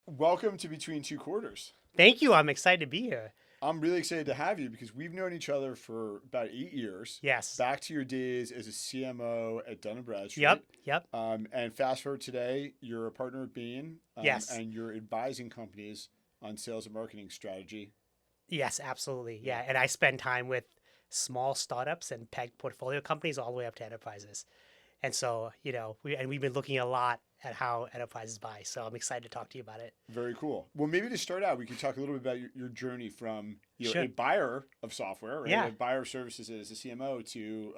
Welcome to Between Two Quarters. Thank you. I'm excited to be here. I'm really excited to have you because we've known each other for about 8 years. Yes. Back to your days as a CMO at Dun Bradstreet. Yep. Yep. And fast forward today, you're a partner at Bain, Yes. and you're advising companies on sales and marketing strategy. Yes, absolutely. Yeah. Yeah. And I spend time with small startups and peg portfolio companies all the way up to enterprises. And so, we've been looking a lot at how enterprises buy. So I'm excited to talk to you about it. Very cool. Well, maybe to start out, we could talk a little bit about your journey from Sure. a buyer of software, right? Yeah. A buyer of services as a CMO to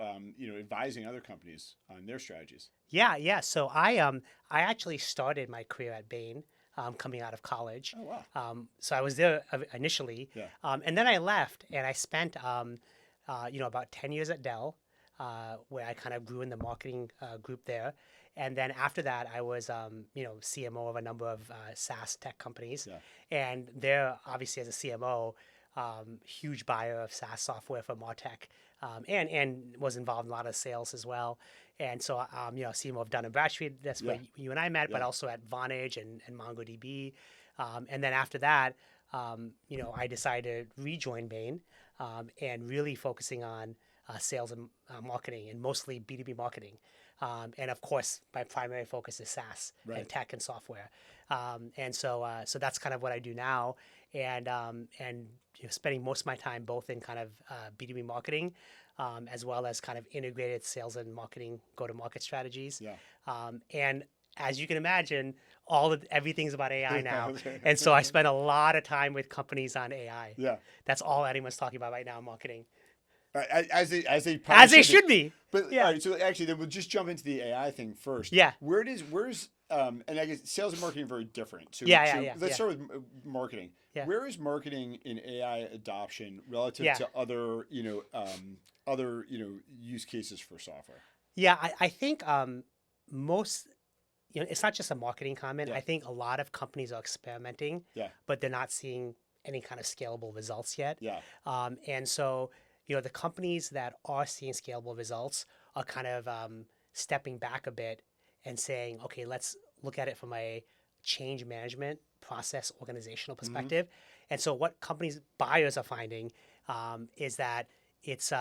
advising other companies on their strategies. Yeah. Yeah. So I actually started my career at Bain. Coming out of college. Oh wow. So I was there initially, Yeah. and then I left and I spent, about 10 years at Dell, where I kind of grew in the marketing group there. And then after that, I was, CMO of a number of SaaS tech companies. Yeah. And there, obviously, as a CMO, huge buyer of SaaS software for MarTech, and was involved in a lot of sales as well. And so, CMO of Dun Bradstreet, that's where Yeah. you and I met, but Yeah. also at Vonage and MongoDB. And then after that, I decided to rejoin Bain, and really focusing on sales and marketing, and mostly B2B marketing. And of course, my primary focus is SaaS Right. and tech and software. So that's kind of what I do now. And spending most of my time both in kind of B2B marketing, as well as kind of integrated sales and marketing go-to-market strategies. Yeah. And as you can imagine, everything's about AI now. And so I spend a lot of time with companies on AI. Yeah. That's all anyone's talking about right now in marketing. As they As probably they should be. But Yeah. all right, so actually, then we'll just jump into the AI thing first. Yeah. Where's and I guess sales and marketing are very different. So, Yeah, so yeah, let's yeah. start with marketing. Yeah. Where is marketing in AI adoption relative Yeah. to other use cases for software? Yeah, I think most, it's not just a marketing comment. Yeah. I think a lot of companies are experimenting, Yeah. but they're not seeing any kind of scalable results yet. Yeah. And so, the companies that are seeing scalable results are kind of stepping back a bit and saying, okay, let's look at it from a change management process organizational perspective. And so what buyers are finding is that it's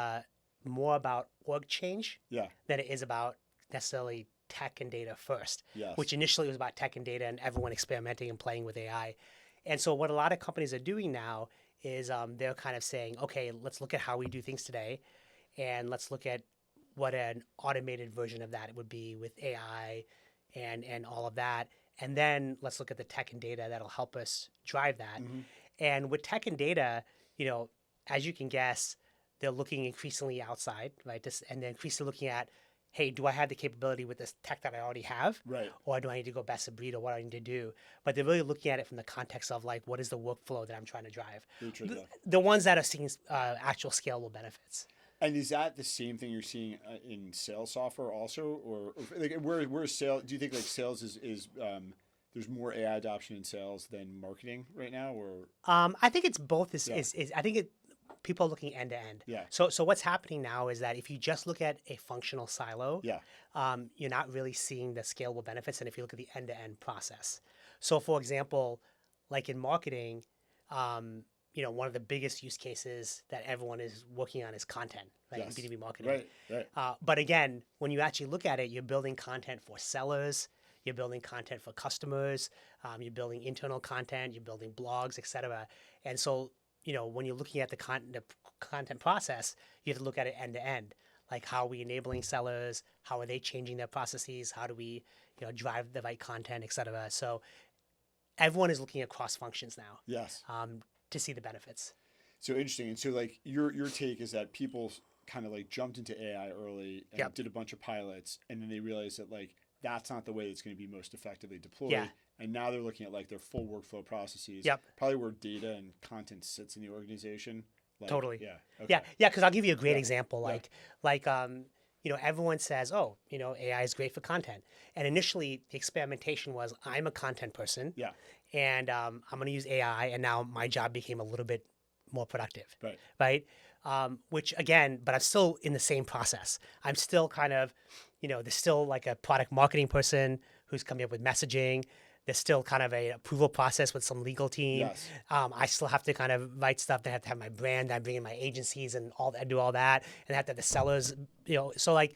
more about org change Yeah. than it is about necessarily tech and data first, Yes. which initially was about tech and data and everyone experimenting and playing with AI. And so what a lot of companies are doing now is they're kind of saying, okay, let's look at how we do things today, and let's look at what an automated version of that would be with AI and all of that. And then let's look at the tech and data that'll help us drive that. And with tech and data, as you can guess, they're looking increasingly outside, right? And they're increasingly looking at, hey, do I have the capability with this tech that I already have? Right. Or do I need to go best of breed, or what do I need to do? But they're really looking at it from the context of like, what is the workflow that I'm trying to drive? The ones that are seeing actual scalable benefits. And is that the same thing you're seeing in sales software also, or like where is sales? Do you think like sales is there's more AI adoption in sales than marketing right now, or? I think it's both. Yeah. I think people are looking end to end. Yeah. So what's happening now is that if you just look at a functional silo, Yeah. you're not really seeing the scalable benefits. And if you look at the end to end process, so for example, like in marketing, one of the biggest use cases that everyone is working on is content, right? Yes. In B2B marketing. Right. But again, when you actually look at it, you're building content for sellers, you're building content for customers, you're building internal content, you're building blogs, et cetera. And so, when you're looking at the content process, you have to look at it end to end. Like, how are we enabling sellers? How are they changing their processes? How do we, drive the right content, et cetera? So everyone is looking across functions now. Yes. To see the benefits. So interesting. And so like your take is that people kind of like jumped into AI early and did a bunch of pilots, and then they realized that like that's not the way it's going to be most effectively deployed. Yeah. And now they're looking at like their full workful processes. Yep. Probably where data and content sits in the organization. Like, Totally. Yeah. Okay. Yeah. Because I'll give you a great example. Yeah. Everyone says, oh, AI is great for content. And initially, the experimentation was, I'm a content person. Yeah. And I'm going to use AI. And now my job became a little bit more productive. Right. Right. Which again, but I'm still in the same process. I'm still kind of, there's still like a product marketing person who's coming up with messaging. There's still kind of a approval process with some legal team. Yes. I still have to kind of write stuff. They have to have my brand. I bring in my agencies and all. I do all that, and I have to have the sellers. So like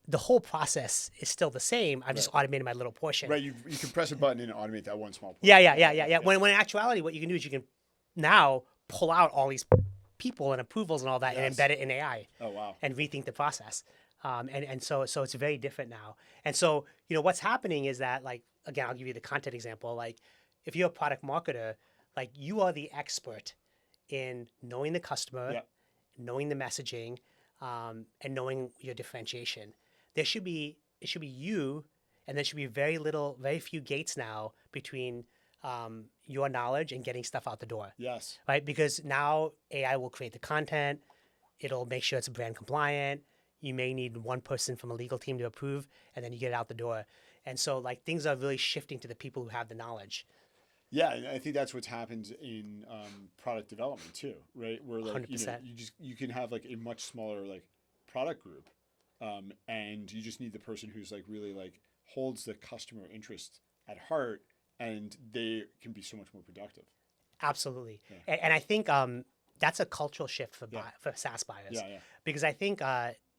the whole process is still the same. I've just automated my little portion. Right. You can press a button and automate that one small. Yeah. When in actuality, what you can do is you can now pull out all these people and approvals and all that and embed it in AI. Oh wow. And rethink the process. And so it's very different now. And so what's happening is that, like, again, I'll give you the content example. Like, if you're a product marketer, like, you are the expert in knowing the customer, knowing the messaging, and knowing your differentiation. It should be you, and there should be very few gates now between your knowledge and getting stuff out the door. Yes. Right? Because now AI will create the content. It'll make sure it's brand compliant. You may need one person from a legal team to approve, and then you get it out the door. And so, like, things are really shifting to the people who have the knowledge. Yeah, and I think that's what's happened in product development too, right? Where, like, 100%. you can have like a much smaller like product group, and you just need the person who's like really like holds the customer interest at heart, and they can be so much more productive. Absolutely, and I think that's a cultural shift for SaaS buyers. Yeah. Because I think,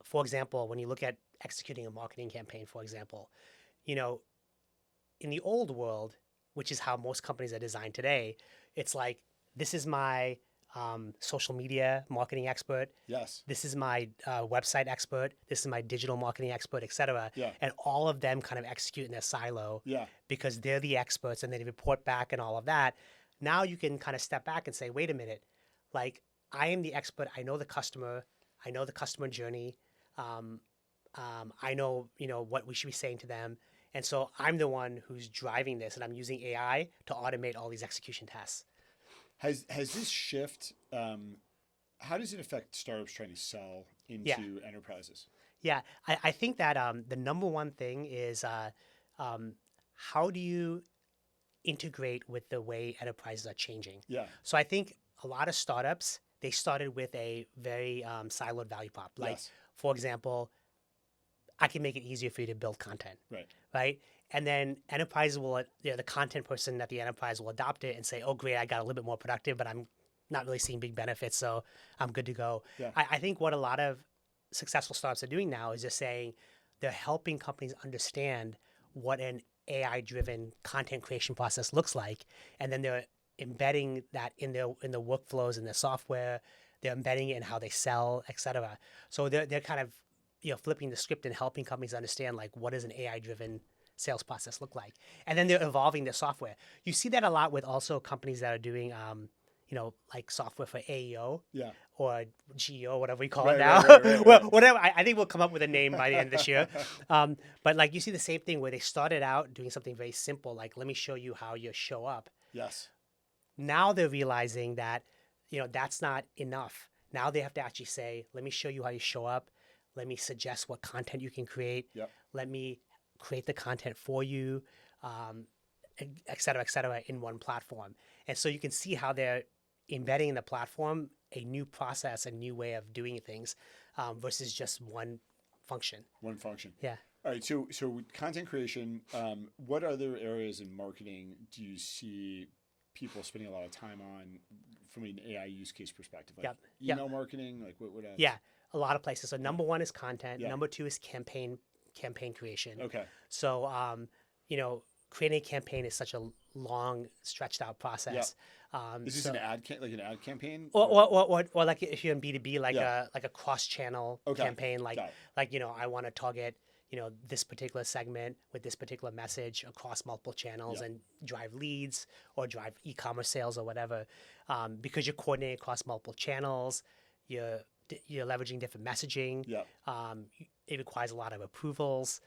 for example, when you look at executing a marketing campaign, for example, in the old world, which is how most companies are designed today, it's like, this is my social media marketing expert. Yes. This is my website expert. This is my digital marketing expert, et cetera. Yeah. And all of them kind of execute in their silo because they're the experts and they report back and all of that. Now you can kind of step back and say, wait a minute, like, I am the expert. I know the customer. I know the customer journey. I know, what we should be saying to them. And so I'm the one who's driving this, and I'm using AI to automate all these execution tasks. Has this shift? How does it affect startups trying to sell into enterprises? Yeah, I think that the number one thing is how do you integrate with the way enterprises are changing? Yeah. So I think a lot of startups, they started with a very siloed value prop. Like, for example, I can make it easier for you to build content. Right. And then enterprises will, the content person at the enterprise will adopt it and say, oh, great, I got a little bit more productive, but I'm not really seeing big benefits, so I'm good to go. Yeah. I think what a lot of successful startups are doing now is just saying they're helping companies understand what an AI-driven content creation process looks like, and then they're embedding that in the workflows in their software. They're embedding it in how they sell, et cetera. So they're kind of flipping the script and helping companies understand, like, what does an AI-driven sales process look like, and then they're evolving their software. You see that a lot with also companies that are doing, like software for AEO, or GEO, whatever we call it now. Well, whatever. I think we'll come up with a name by the end of this year. But like, you see the same thing where they started out doing something very simple, like, let me show you how you show up. Yes. Now they're realizing that that's not enough. Now they have to actually say, let me show you how you show up. Let me suggest what content you can create. Let me create the content for you, et cetera, in one platform. And so you can see how they're embedding in the platform a new process, a new way of doing things, versus just one function. One function. Yeah. All right. So with content creation, what other areas in marketing do you see people spending a lot of time on from an AI use case perspective? Like email marketing, like what else? Yeah, a lot of places. So number one is content. Number two is campaign creation. Okay. So creating a campaign is such a long, stretched out process. Is this an ad campaign? Or like if you're in B2B, like a cross channel campaign, like I want to target this particular segment with this particular message across multiple channels and drive leads or drive e-commerce sales or whatever, because you're coordinating across multiple channels. You're leveraging different messaging. It requires a lot of approvals.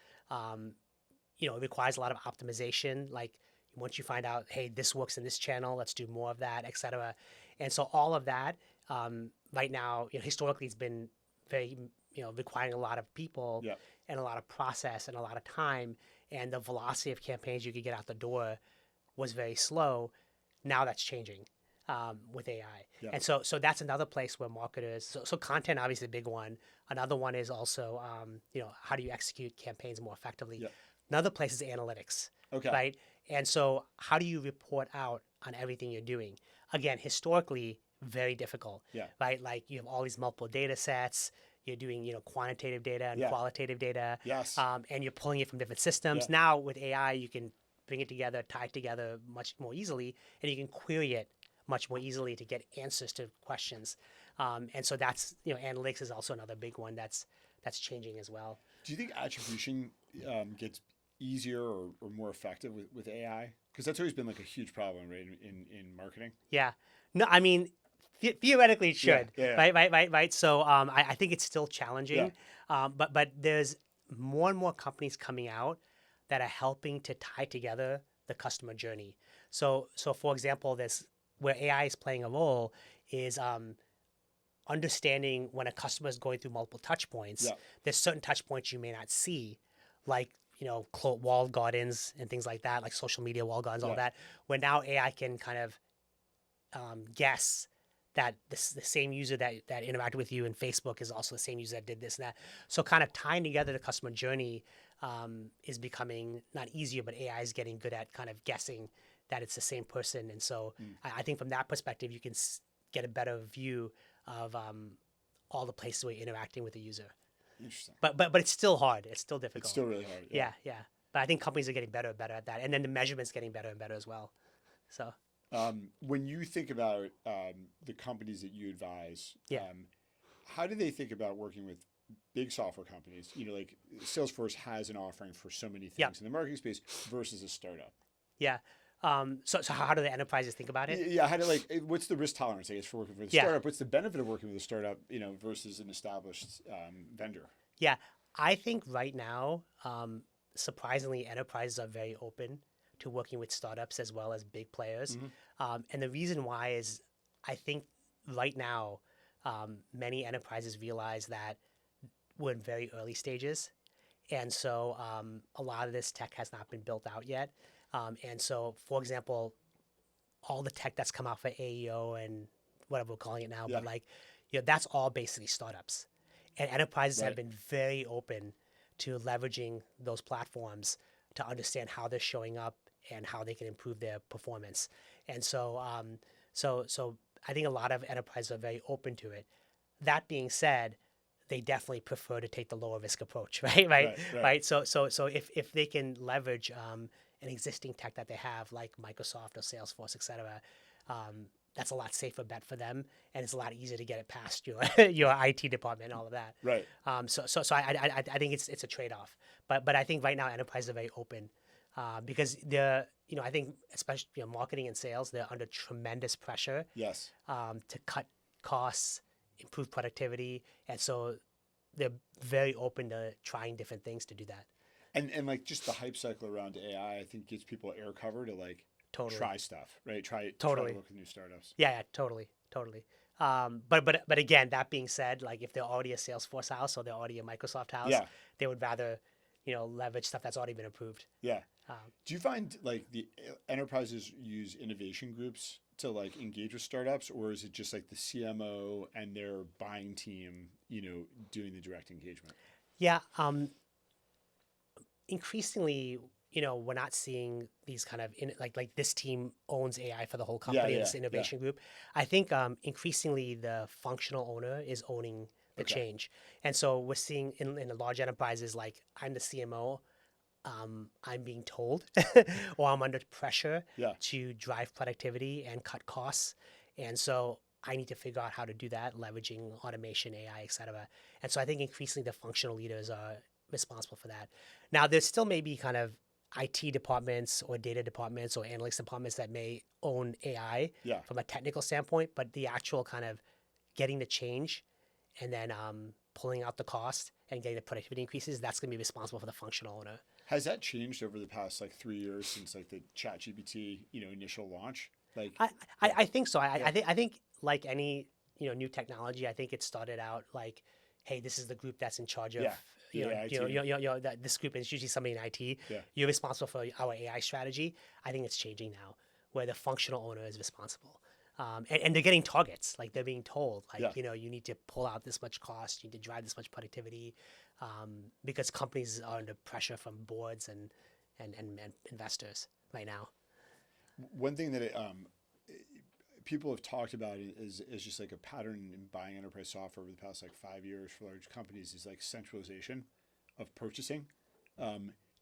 It requires a lot of optimization. Like, once you find out, hey, this works in this channel, let's do more of that, et cetera. And so all of that right now, historically, it's been very, requiring a lot of people and a lot of process and a lot of time. And the velocity of campaigns you could get out the door was very slow. Now that's changing with AI. And so that's another place where marketers, so content, obviously a big one. Another one is also, how do you execute campaigns more effectively? Another place is analytics, right? And so how do you report out on everything you're doing? Again, historically, very difficult, Yeah. right? Like you have all these multiple data sets, you're doing, quantitative data and Yeah. qualitative data, Yes. and you're pulling it from different systems. Yeah. Now with AI, you can bring it together, tie it together much more easily, and you can query it much more easily to get answers to questions. And so that's, analytics is also another big one that's changing as well. Do you think attribution gets easier or more effective with AI? Because that's always been like a huge problem, right, in marketing. Yeah. No, I mean, theoretically it should, Yeah. right. So I think it's still challenging, but there's more and more companies coming out that are helping to tie together the customer journey. So for example, this where AI is playing a role is understanding when a customer is going through multiple touch points. Yeah. There's certain touch points you may not see, like walled gardens and things like that, like social media walled gardens, all that. Where now AI can kind of guess that the same user that interacted with you in Facebook is also the same user that did this and that. So kind of tying together the customer journey is becoming not easier, but AI is getting good at kind of guessing that it's the same person. And so I think from that perspective, you can get a better view of all the places where you're interacting with the user. Interesting. But it's still hard. It's still difficult. It's still really hard. Yeah. But I think companies are getting better and better at that. And then the measurement's getting better and better as well. So. When you think about the companies that you advise, how do they think about working with big software companies? Like Salesforce has an offering for so many things in the marketing space versus a startup. Yeah. So how do the enterprises think about it? Yeah. How do what's the risk tolerance, I guess, for working with a startup? What's the benefit of working with a startup, versus an established vendor? Yeah. I think right now, surprisingly, enterprises are very open to working with startups as well as big players. And the reason why is I think right now, many enterprises realize that we're in very early stages. And so a lot of this tech has not been built out yet. And so, for example, all the tech that's come out for AEO and whatever we're calling it now, but that's all basically startups. And enterprises have been very open to leveraging those platforms to understand how they're showing up and how they can improve their performance. And so, so I think a lot of enterprises are very open to it. That being said, they definitely prefer to take the lower risk approach, right? So if they can leverage an existing tech that they have, like Microsoft or Salesforce, et cetera, that's a lot safer bet for them, and it's a lot easier to get it past your IT department and all of that. Right. So I think it's a trade-off, but I think right now enterprises are very open because they're I think especially marketing and sales, they're under tremendous pressure. Yes. To cut costs, improve productivity, and so they're very open to trying different things to do that. And like just the hype cycle around AI, I think gives people air cover to try stuff, right? Try to work with new startups. Yeah, totally. But again, that being said, like if they're already a Salesforce house or they're already a Microsoft house, they would rather leverage stuff that's already been approved. Yeah. Do you find like the enterprises use innovation groups to engage with startups, or is it just like the CMO and their buying team, doing the direct engagement? Yeah. Increasingly, we're not seeing these kind of like this team owns AI for the whole company, this innovation group. I think increasingly the functional owner is owning the change. And so we're seeing in the large enterprises, like I'm the CMO, I'm being told or I'm under pressure to drive productivity and cut costs. And so I need to figure out how to do that, leveraging automation, AI, et cetera. And so I think increasingly the functional leaders are responsible for that. Now, there's still maybe kind of IT departments or data departments or analytics departments that may own AI from a technical standpoint, but the actual kind of getting the change and then pulling out the cost and getting the productivity increases, that's going to be responsible for the functional owner. Has that changed over the past 3 years since the ChatGPT initial launch? I think so. I think like any new technology, I think it started out like, hey, this is the group that's in charge of this group, and it's usually somebody in IT. You're responsible for our AI strategy. I think it's changing now, where the functional owner is responsible. And they're getting targets, like they're being told, you need to pull out this much cost, you need to drive this much productivity, because companies are under pressure from boards and investors. right now. One thing that people have talked about is just like a pattern in buying enterprise software over the past like 5 years for large companies is like centralization of purchasing.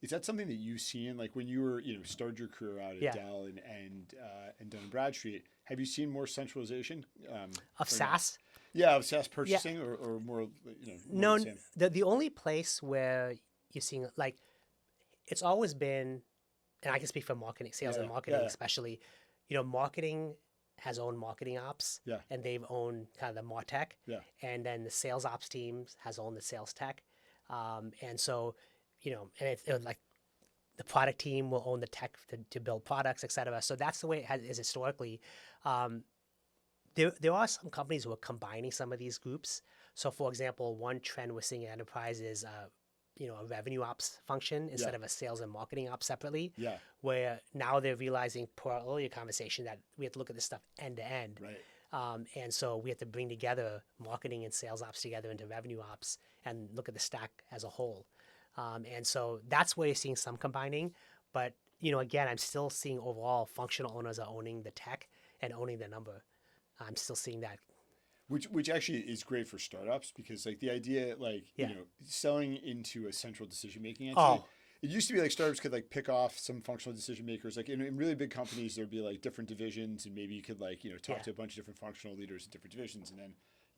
Is that something that you've seen, like when you were, started your career out at Dell and Dun Bradstreet? Have you seen more centralization Of SaaS? Yeah, of SaaS purchasing, or more, No, the same? the only place where you're seeing, like, it's always been, and I can speak for marketing, sales and marketing especially, marketing has owned marketing ops, and they've owned kind of the MarTech, and then the sales ops teams has owned the sales tech, and so, and it's like the product team will own the tech to build products, et cetera. So that's the way it is historically. There are some companies who are combining some of these groups. So, for example, one trend we're seeing in enterprise is a revenue ops function instead of a sales and marketing ops separately. Yeah. Where now they're realizing, per our earlier conversation, that we have to look at this stuff end to end. Right. And so we have to bring together marketing and sales ops together into revenue ops and look at the stack as a whole. And so that's where you're seeing some combining. But, again, I'm still seeing overall functional owners are owning the tech and owning the number. I'm still seeing that. Which actually is great for startups, because like the idea, like, selling into a central decision-making entity. It used to be like startups could like pick off some functional decision makers. Like in really big companies, there'd be like different divisions, and maybe you could like, talk to a bunch of different functional leaders in different divisions. And then,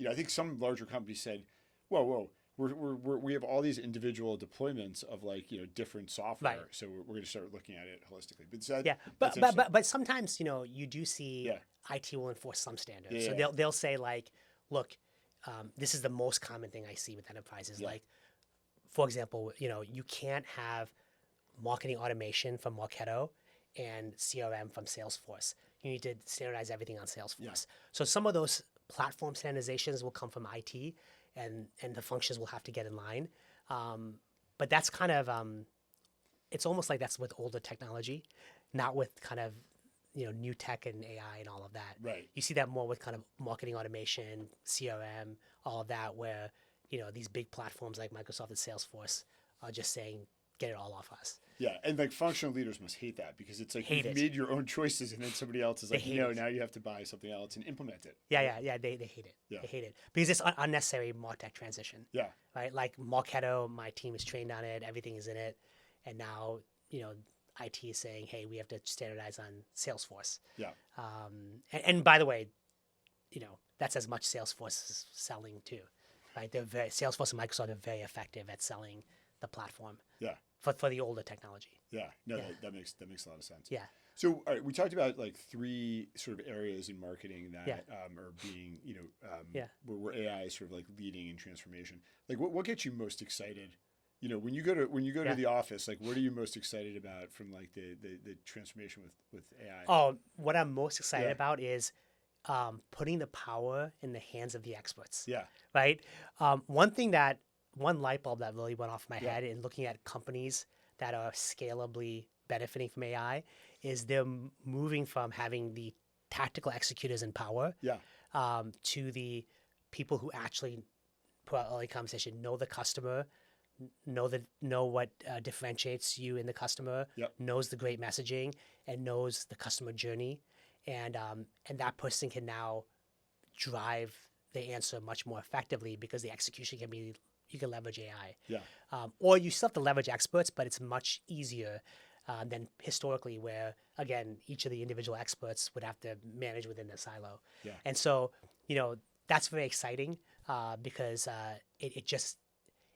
I think some larger companies said, whoa, we have all these individual deployments of like, different software. Right. So we're going to start looking at it holistically. But sometimes, you do see IT will enforce some standards. So they'll say like, look, this is the most common thing I see with enterprises. Like, for example, you can't have marketing automation from Marketo and CRM from Salesforce. You need to standardize everything on Salesforce. Yeah. So some of those platform standardizations will come from IT, and the functions will have to get in line. But that's kind of, it's almost like that's with older technology, not with kind of, new tech and AI and all of that. Right. You see that more with kind of marketing automation, CRM, all of that, where, these big platforms like Microsoft and Salesforce are just saying, get it all off us. Yeah, and like functional leaders must hate that, because it's like you've made your own choices, and then somebody else is like, no, now you have to buy something else and implement it. Yeah, they hate it. Yeah. They hate it because it's unnecessary MarTech transition. Yeah. Right, like Marketo, my team is trained on it, everything is in it, and now IT is saying, hey, we have to standardize on Salesforce. Yeah. And by the way, that's as much Salesforce is selling too. Right, Salesforce and Microsoft are very effective at selling the platform. Yeah. For the older technology. Yeah. No, that makes a lot of sense. Yeah. So, all right, we talked about like 3 sort of areas in marketing that are being, where AI is sort of like leading in transformation. Like, what gets you most excited? When you go to the office, like, what are you most excited about from like the transformation with AI? Oh, what I'm most excited about is putting the power in the hands of the experts. Yeah. Right. One light bulb that really went off my head in looking at companies that are scalably benefiting from AI is they're moving from having the tactical executors in power to the people who actually, per our early conversation, know the customer, know what differentiates you in the customer, knows the great messaging, and knows the customer journey, and that person can now drive the answer much more effectively because the execution can be. You can leverage AI. Yeah. Or you still have to leverage experts, but it's much easier than historically, where, again, each of the individual experts would have to manage within their silo. Yeah. And so, that's very exciting because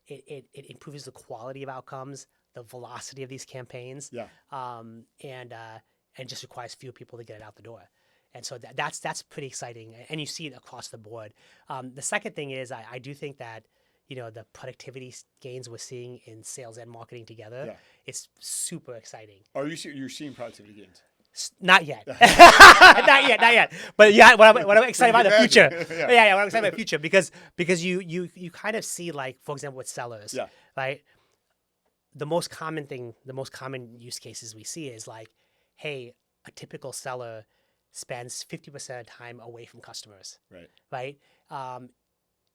it improves the quality of outcomes, the velocity of these campaigns, and just requires fewer people to get it out the door. And so that's pretty exciting. And you see it across the board. The second thing is I do think that the productivity gains we're seeing in sales and marketing together, it's super exciting. You're seeing productivity gains? Not yet. not yet. But what I'm excited about the future. What I'm excited about the future because you kind of see, like, for example, with sellers, right? The most common use cases we see is like, hey, a typical seller spends 50% of the time away from customers. Right?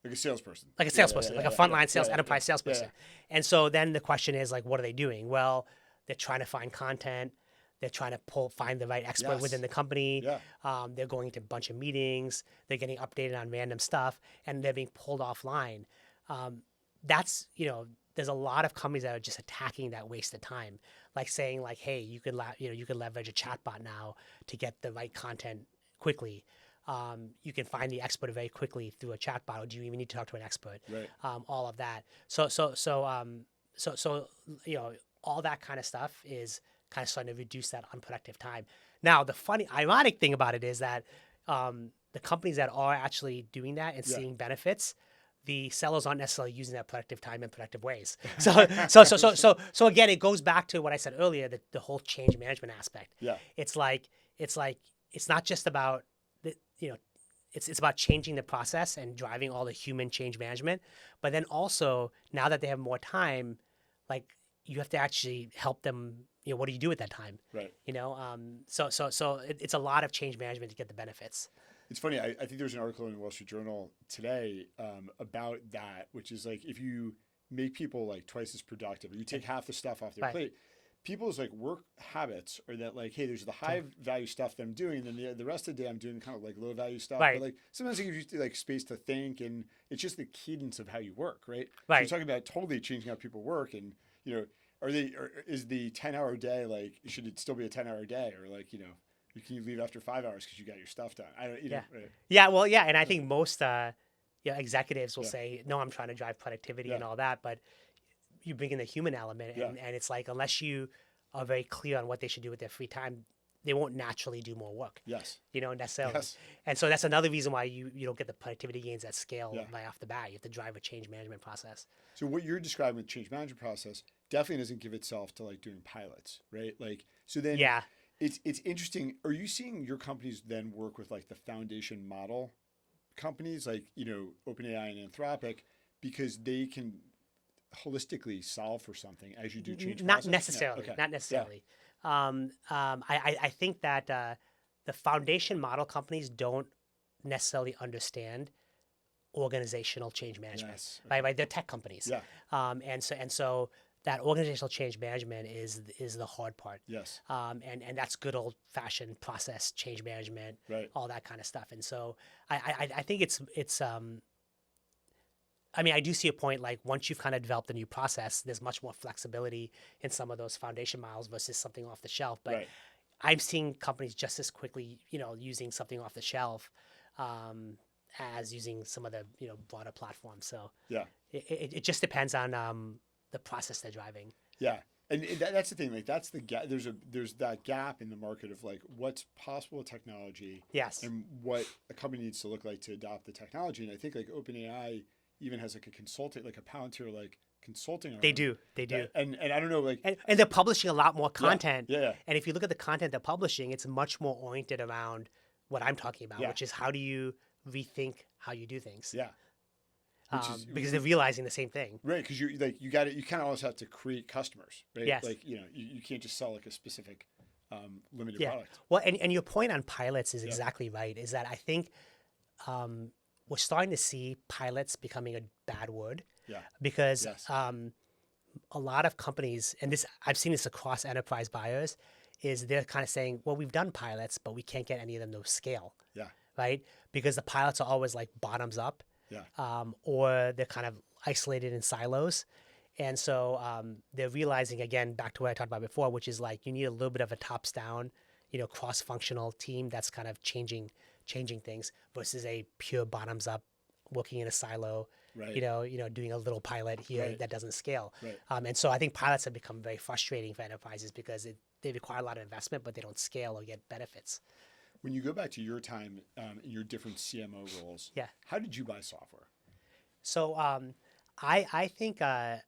Like a salesperson. Like a frontline sales, enterprise salesperson. And so then the question is, like, what are they doing? Well, they're trying to find content. They're trying to find the right expert Yes. within the company. Yeah. They're going to a bunch of meetings. They're getting updated on random stuff, and they're being pulled offline. That's, there's a lot of companies that are just attacking that waste of time, like saying like, hey, you can leverage a chatbot now to get the right content quickly. You can find the expert very quickly through a chatbot, or do you even need to talk to an expert? Right. All of that. So all that kind of stuff is kind of starting to reduce that unproductive time. Now, the ironic thing about it is that the companies that are actually doing that and seeing benefits, the sellers aren't necessarily using that productive time in productive ways. So again, it goes back to what I said earlier, the whole change management aspect. Yeah. It's not just about it's about changing the process and driving all the human change management, but then also now that they have more time, like you have to actually help them. What do you do at that time? Right. So it's a lot of change management to get the benefits. It's funny. I think there's an article in the Wall Street Journal today about that, which is like if you make people like twice as productive, or you take half the stuff off their plate, people's like work habits are that like, hey, there's the high value stuff that I'm doing, and then the rest of the day I'm doing kind of like low value stuff. Right. But like sometimes it gives you like space to think, and it's just the cadence of how you work, right? Right. So you're talking about totally changing how people work, and is the 10-hour day like should it still be a 10-hour day, or like can you leave after 5 hours because you got your stuff done? I don't. Right. Yeah. Well, yeah, and I think most executives will say, no, I'm trying to drive productivity and all that, but you bring in the human element, and it's like unless you are very clear on what they should do with their free time, they won't naturally do more work. Yes. Necessarily. Yes. And so that's another reason why you don't get the productivity gains at scale right off the bat. You have to drive a change management process. So what you're describing with change management process definitely doesn't give itself to like doing pilots, right? Like so then it's interesting. Are you seeing your companies then work with like the foundation model companies like OpenAI and Anthropic because they can holistically solve for something as you do change not process? necessarily. No. Okay. Not necessarily. I think that the foundation model companies don't necessarily understand organizational change management. Yes. Okay. Right? They're tech companies. Yeah. And so that organizational change management is the hard part. Yes. And that's good old fashioned process change management. Right. All that kind of stuff. And so I think it's I do see a point, like once you've kind of developed a new process, there's much more flexibility in some of those foundation models versus something off the shelf. But I'm seeing companies just as quickly, using something off the shelf as using some of the, broader platforms. So it just depends on the process they're driving. Yeah. And that's the thing, like that's the gap. There's that gap in the market of like what's possible with technology, and what a company needs to look like to adopt the technology. And I think like OpenAI even has like a consulting, like a Palantir like consulting arm. They do. And I don't know, like and they're publishing a lot more content. Yeah. And if you look at the content they're publishing, it's much more oriented around what I'm talking about, which is how do you rethink how you do things. Yeah. Because they're realizing the same thing. Right, because you kind of always have to create customers, right? Yes. Like you can't just sell like a specific limited Yeah. product. Well, and your point on pilots is exactly right. Is that I think we're starting to see pilots becoming a bad word. Yeah. Because a lot of companies, and I've seen this across enterprise buyers, is they're kind of saying, well, we've done pilots, but we can't get any of them to scale. Yeah. Right? Because the pilots are always like bottoms up. Yeah. Or they're kind of isolated in silos. And so they're realizing, again, back to what I talked about before, which is like you need a little bit of a tops down, cross-functional team that's kind of changing things versus a pure bottoms up working in a silo, right. Doing a little pilot here that doesn't scale. Right. And so I think pilots have become very frustrating for enterprises because they require a lot of investment, but they don't scale or get benefits. When you go back to your time in your different CMO roles, how did you buy software? So I think a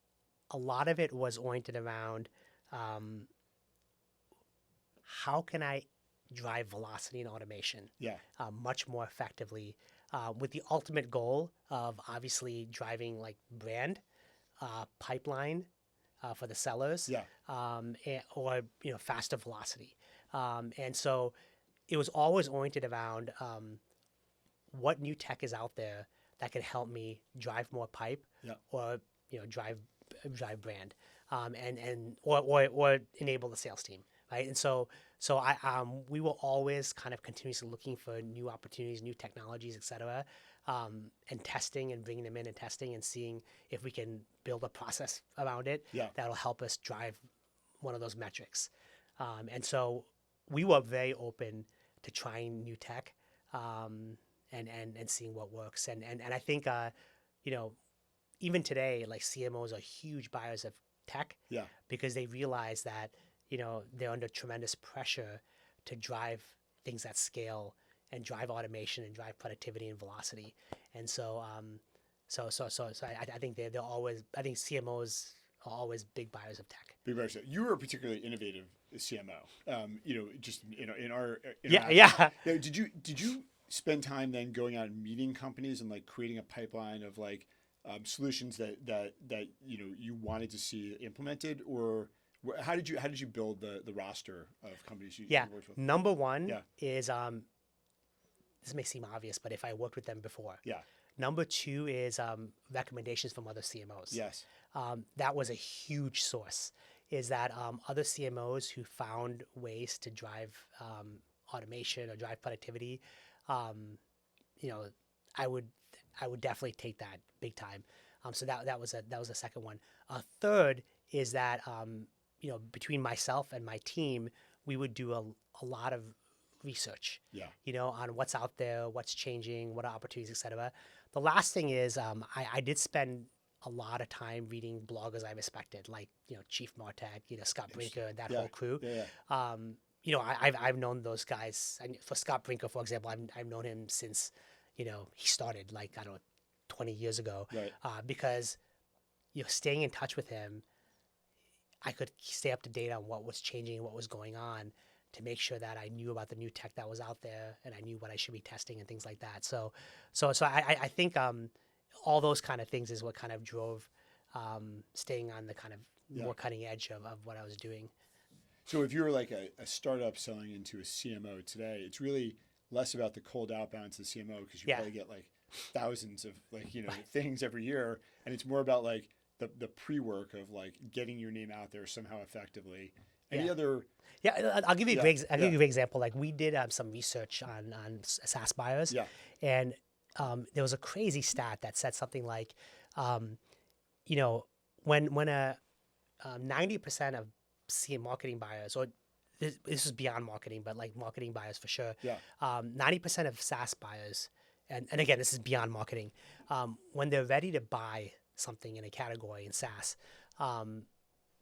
lot of it was oriented around how can I drive velocity and automation much more effectively with the ultimate goal of obviously driving like brand, pipeline for the sellers, or faster velocity. And so it was always oriented around what new tech is out there that can help me drive more pipe or drive brand or enable the sales team. right? And we were always kind of continuously looking for new opportunities, new technologies, et cetera, and testing and bringing them in and testing and seeing if we can build a process around it that'll help us drive one of those metrics. And so we were very open to trying new tech and seeing what works. And I think, even today, like CMOs are huge buyers of tech because they realize that, they're under tremendous pressure to drive things at scale and drive automation and drive productivity and velocity. And so I think they're always, I think CMOs are always big buyers of tech. Big buyers. You were a particularly innovative CMO. Just in our Did you spend time then going out and meeting companies and like creating a pipeline of like solutions that you wanted to see implemented, or how did you build the roster of companies you worked with? Number one is this may seem obvious, but if I worked with them before. Number two is recommendations from other CMOs. Yes. That was a huge source. Is that other CMOs who found ways to drive automation or drive productivity. I would definitely take that big time. So that was a second one. A third is that between myself and my team, we would do a lot of research. On what's out there, what's changing, what are opportunities, et cetera. The last thing is I did spend a lot of time reading bloggers I respected, like Chief Martech, Scott Brinker, and that whole crew. I've known those guys. For Scott Brinker, for example, I've known him since he started, like, I don't know, 20 years ago. Because staying in touch with him, I could stay up to date on what was changing and what was going on to make sure that I knew about the new tech that was out there and I knew what I should be testing and things like that. So I think all those kind of things is what kind of drove staying on the kind of more cutting edge of what I was doing. So if you're like a startup selling into a CMO today, it's really less about the cold outbound to the CMO because you probably get like thousands of things every year, and it's more about like the pre-work of like getting your name out there somehow effectively. Any other? I'll give you a great example. Like we did some research on SaaS buyers, and there was a crazy stat that said something like, when 90% of marketing buyers, or this is beyond marketing, but like marketing buyers for sure. 90% of SaaS buyers, and again, this is beyond marketing, when they're ready to buy something in a category in SaaS,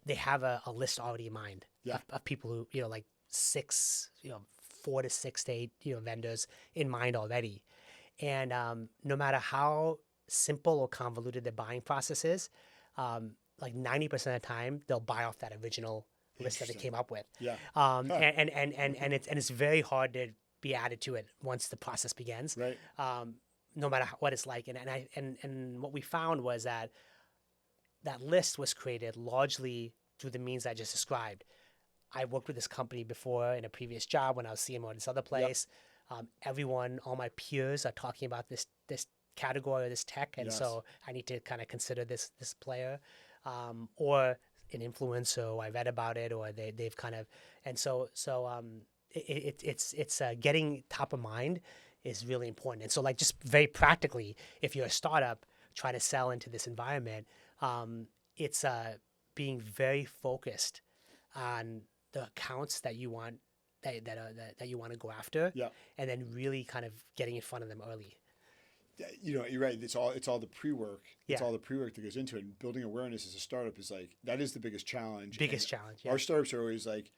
they have a list already in mind of people who, like 4 to 6 to 8, vendors in mind already. And no matter how simple or convoluted the buying process is, like 90% of the time, they'll buy off that original list that they came up with. And it's very hard to be added to it once the process begins. No matter what it's like. And what we found was that list was created largely through the means I just described. I worked with this company before in a previous job when I was CMO at this other place. All my peers are talking about this category or this tech, and so I need to kind of consider this player, or an influencer, or I read about it, or they've kind of, and so it's getting top of mind is really important. And so, like, just very practically, if you're a startup trying to sell into this environment, it's being very focused on the accounts that you want that you want to go after, and then really kind of getting in front of them early. You're right. It's all the pre-work. It's all the pre-work that goes into it. And building awareness as a startup is like, that is the biggest challenge. Our startups are always like,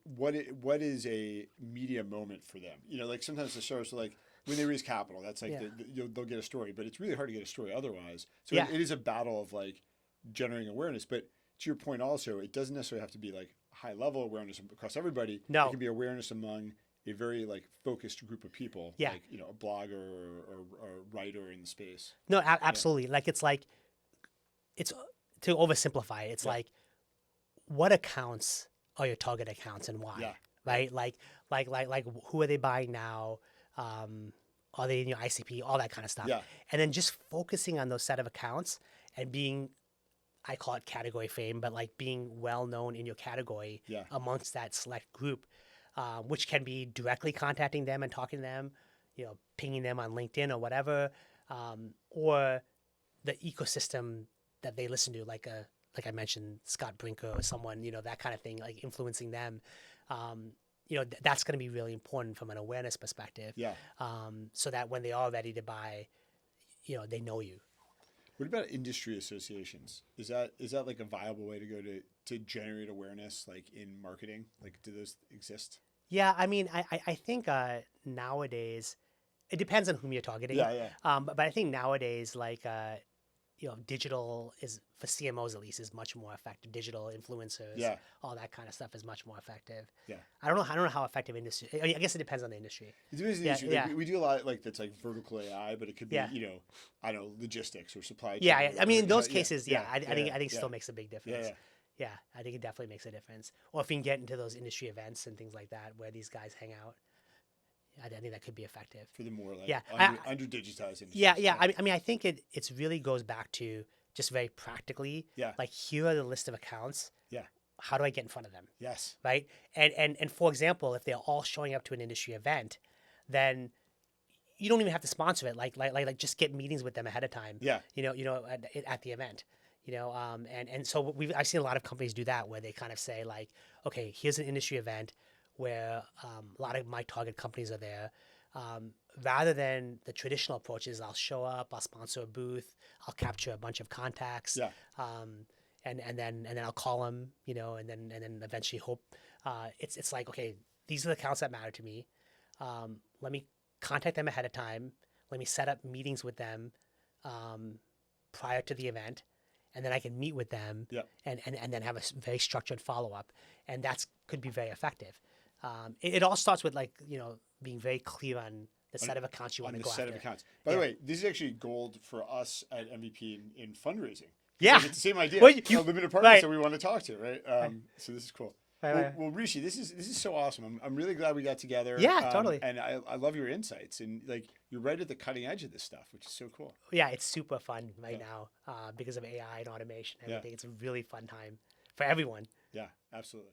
what is a media moment for them? Like sometimes the startups are like, when they raise capital, that's like they'll get a story, but it's really hard to get a story otherwise. So it is a battle of like generating awareness. But to your point also, it doesn't necessarily have to be like high level awareness across everybody. No. It can be awareness among a very like focused group of people, like a blogger or a writer in the space. No, absolutely. Like it's to oversimplify it. It's like, what accounts are your target accounts and why? Right? Like who are they buying now? Are they in your ICP? All that kind of stuff. And then just focusing on those set of accounts and being I call it category fame, but like being well known in your category amongst that select group, which can be directly contacting them and talking to them, pinging them on LinkedIn or whatever, or the ecosystem that they listen to, like I mentioned, Scott Brinker or someone, that kind of thing, like influencing them. That's going to be really important from an awareness perspective. Yeah. So that when they are ready to buy, they know you. What about industry associations? Is that like a viable way to go to generate awareness, like in marketing? Like, do those exist? Yeah, I mean, I think nowadays it depends on whom you're targeting. Yeah. But I think nowadays, like, digital is, for CMOs at least, is much more effective. Digital influencers, all that kind of stuff is much more effective. Yeah. I don't know how effective industry. I mean, I guess it depends on the industry. It depends on the industry. Like, we do a lot like that's like vertical AI, but it could be I don't know, logistics or supply chain. Yeah. I mean, in those cases, I think it still makes a big difference. Yeah, I think it definitely makes a difference. Or if you can get into those industry events and things like that where these guys hang out, I think that could be effective. For the more like under digitized industries. Yeah. I mean, I think it really goes back to just very practically. Yeah. Like, here are the list of accounts. Yeah. How do I get in front of them? Yes. Right. And for example, if they're all showing up to an industry event, then you don't even have to sponsor it. Like just get meetings with them ahead of time. Yeah. At the event. And so I've seen a lot of companies do that, where they kind of say like, okay, here's an industry event where a lot of my target companies are there. Rather than the traditional approaches, I'll show up, I'll sponsor a booth, I'll capture a bunch of contacts, and then I'll call them, and then eventually hope. It's like, okay, these are the accounts that matter to me. Let me contact them ahead of time. Let me set up meetings with them prior to the event. And then I can meet with them and then have a very structured follow-up. And that could be very effective. It all starts with, like, being very clear on the set of accounts you want to go after. On the set of accounts. By the way, this is actually gold for us at MVP in fundraising. Yeah. It's the same idea. Well, a limited partners that we want to talk to, right? So this is cool. Well, Rishi, this is so awesome. I'm really glad we got together. Yeah, totally. And I love your insights, and like, you're right at the cutting edge of this stuff, which is so cool. Yeah, it's super fun right now because of AI and automation and everything. It's a really fun time for everyone. Yeah, absolutely.